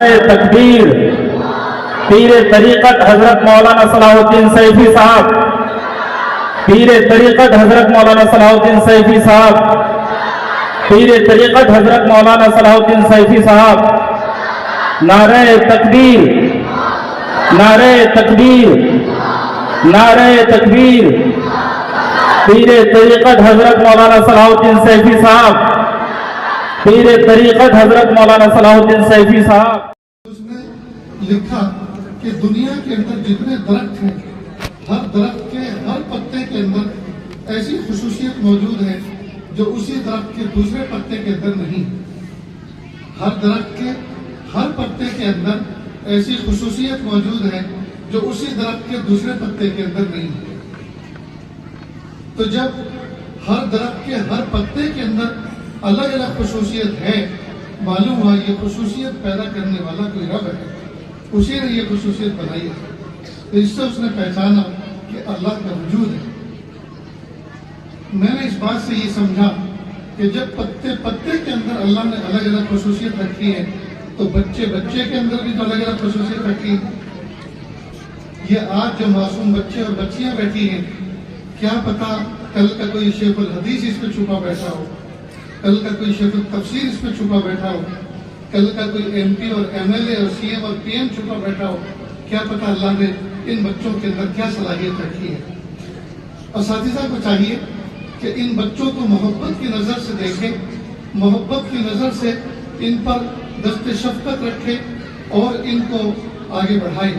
تکبیر پیر طریقت حضرت مولانا صلاح الدین سیفی صاحب، پیر طریقت حضرت مولانا صلاح الدین سیفی صاحب، پیر طریقت حضرت مولانا صلاح الدین سیفی صاحب، نعرہ تکبیر، نعرہ تکبیر، نعرہ تکبیر، پیر طریقت حضرت مولانا صلاح الدین سیفی صاحب، پیر طریقت حضرت مولانا صلاح الدین سیفی صاحب۔ اس نے لکھا کہ دنیا کے اندر جتنے درخت ہیں، ہر درخت کے ہر پتے کے اندر ایسی خصوصیت موجود ہے جو اسی درخت کے دوسرے پتے کے اندر نہیں۔ ہر درخت کے ہر پتے کے اندر ایسی خصوصیت موجود ہے جو اسی درخت کے دوسرے پتے کے اندر نہیں۔ تو جب ہر درخت کے ہر پتے کے اندر الگ الگ خصوصیت ہے، معلوم ہوا یہ خصوصیت پیدا کرنے والا کوئی رب ہے، اسی نے یہ خصوصیت بنائی ہے۔ تو اس سے اس نے پہچانا کہ اللہ کا وجود ہے۔ میں نے اس بات سے یہ سمجھا کہ جب پتے کے اندر اللہ نے الگ الگ خصوصیت رکھی ہے تو بچے کے اندر بھی تو الگ الگ خصوصیت رکھی ہے۔ یہ آج جو معصوم بچے اور بچیاں بیٹھی ہیں، کیا پتا کل کا کوئی شیخ الحدیث اس پہ چھپا بیٹھا ہو، کل کا کوئی شیخ التفسیر اس پہ چھپا بیٹھا ہو، کل کا کوئی ایم پی اور ایم ایل اے اور سی ایم اور پی ایم چھپا بیٹھا ہو۔ کیا پتا اللہ نے ان بچوں کے اندر کیا صلاحیت رکھی ہے۔ اساتذہ کو چاہیے کہ ان بچوں کو محبت کی نظر سے دیکھیں، محبت کی نظر سے ان پر دست شفقت رکھے اور ان کو آگے بڑھائے،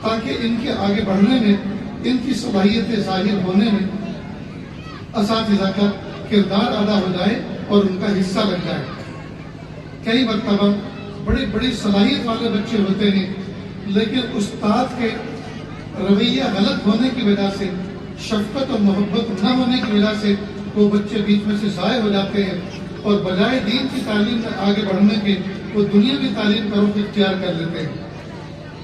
تاکہ ان کے آگے بڑھنے میں، ان کی صلاحیتیں ظاہر ہونے میں اساتذہ کا کردار ادا ہو جائے اور ان کا حصہ لگ جائے۔ کئی مرتبہ بڑی بڑی صلاحیت والے بچے ہوتے ہیں، لیکن استاد کے رویہ غلط ہونے کی وجہ سے، شفقت اور محبت نہ ہونے کی وجہ سے وہ بچے بیچ میں سے ضائع ہو جاتے ہیں، اور بجائے دین کی تعلیم میں آگے بڑھنے کے وہ دنیاوی تعلیم کا رخ اختیار کر لیتے ہیں۔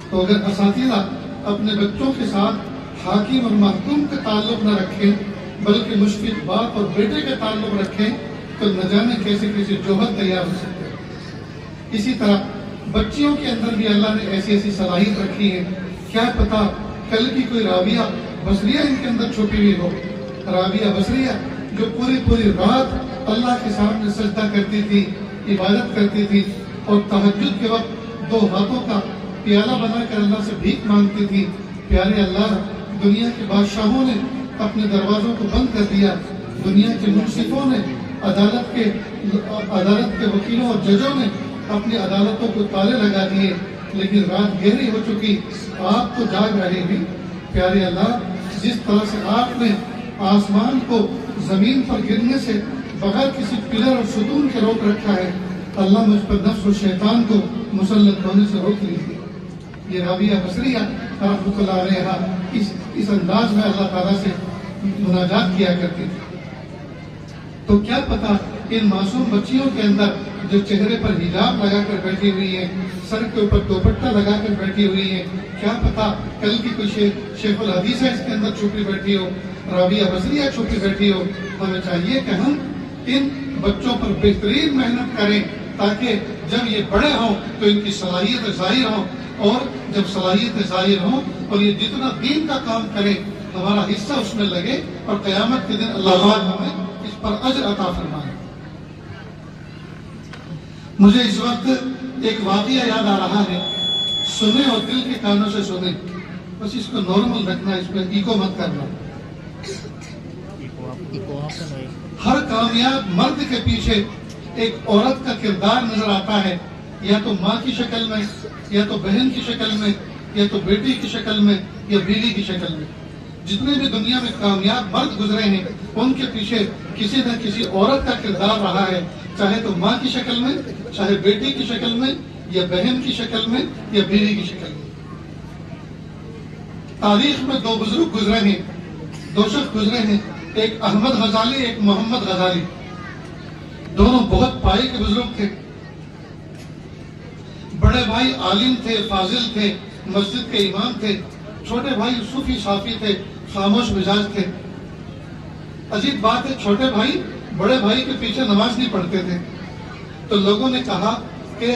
تو اگر اساتذہ اپنے بچوں کے ساتھ حاکم اور محکوم کا تعلق نہ رکھیں، بلکہ مشفق باپ اور بیٹے کا تعلق رکھیں، تو نہ جانے کیسے کیسے جوہر تیار ہو سکتے ہیں۔ اسی طرح بچیوں کے اندر بھی اللہ نے ایسی ایسی صلاحیت رکھی ہے، کیا پتا کل کی کوئی رابعہ بصریہ ان کے اندر چھپی ہوئی ہو۔ رابعہ بصریہ جو پوری رات اللہ کے سامنے سجدہ کرتی تھی، عبادت کرتی تھی، اور تہجد کے وقت 2 ہاتھوں کا پیالہ بنا کر اللہ سے بھیک مانگتی تھی۔ پیارے اللہ، دنیا کے بادشاہوں نے اپنے دروازوں کو بند کر دیا، دنیا کے منصفوں نے، عدالت کے وکیلوں اور ججوں نے اپنی عدالتوں کو تالے لگا دیے، لیکن رات گہری ہو چکی، آپ تو جاگ رہے ہیں۔ پیارے اللہ، جس طرح سے آپ نے آسمان کو زمین پر گرنے سے بغیر کسی پلر اور ستون کے روک رکھا ہے، اللہ مجھ پر نفس و شیطان کو مسلط ہونے سے روک لیجیے۔ یہ رابعہ بصریہ رحمۃ اللہ علیہا اس انداز میں اللہ تعالیٰ سے مناجات کیا کرتی تھی۔ تو کیا پتا ان معصوم بچیوں کے اندر جو چہرے پر حجاب لگا کر بیٹھی ہوئی ہیں، سر کے اوپر دوپٹہ لگا کر بیٹھی ہوئی ہیں، کیا پتا کل کی کوئی شیخ الحدیث اس کے اندر چھپی بیٹھی ہو، رابعہ بصریہ چھپی بیٹھی ہو۔ ہمیں چاہیے کہ ہم ان بچوں پر بہترین محنت کریں، تاکہ جب یہ بڑے ہوں تو ان کی صلاحیت ظاہر ہوں، اور جب صلاحیت ظاہر ہوں اور یہ جتنا دین کا کام کریں، ہمارا حصہ اس میں لگے، اور قیامت کے دن اللہ تعالیٰ ہمیں اس پر اجر عطا فرمائے۔ مجھے اس وقت ایک واقعہ یاد آ رہا ہے، سنیں اور دل کے کانوں سے سنیں، بس اس کو نارمل رکھنا، اس میں ایکو مت کرنا۔ ہر کامیاب مرد کے پیچھے ایک عورت کا کردار نظر آتا ہے، یا تو ماں کی شکل میں، یا تو بہن کی شکل میں، یا تو بیٹی کی شکل میں، یا بیوی کی شکل میں۔ جتنے بھی دنیا میں کامیاب مرد گزرے ہیں، ان کے پیچھے کسی نہ کسی عورت کا کردار رہا ہے، چاہے تو ماں کی شکل میں، چاہے بیٹی کی شکل میں، یا بہن کی شکل میں، یا بیوی کی شکل میں۔ تاریخ میں 2 بزرگ گزرے ہیں، 2 شخص گزرے ہیں، ایک احمد غزالی، ایک محمد غزالی۔ دونوں بہت پائے کے بزرگ تھے۔ بڑے بھائی عالم تھے، فاضل تھے، مسجد کے امام تھے، چھوٹے بھائی صوفی صافی تھے، خاموش مزاج تھے۔ عجیب بات ہے، چھوٹے بھائی بڑے بھائی کے پیچھے نماز نہیں پڑھتے تھے۔ تو لوگوں نے کہا کہ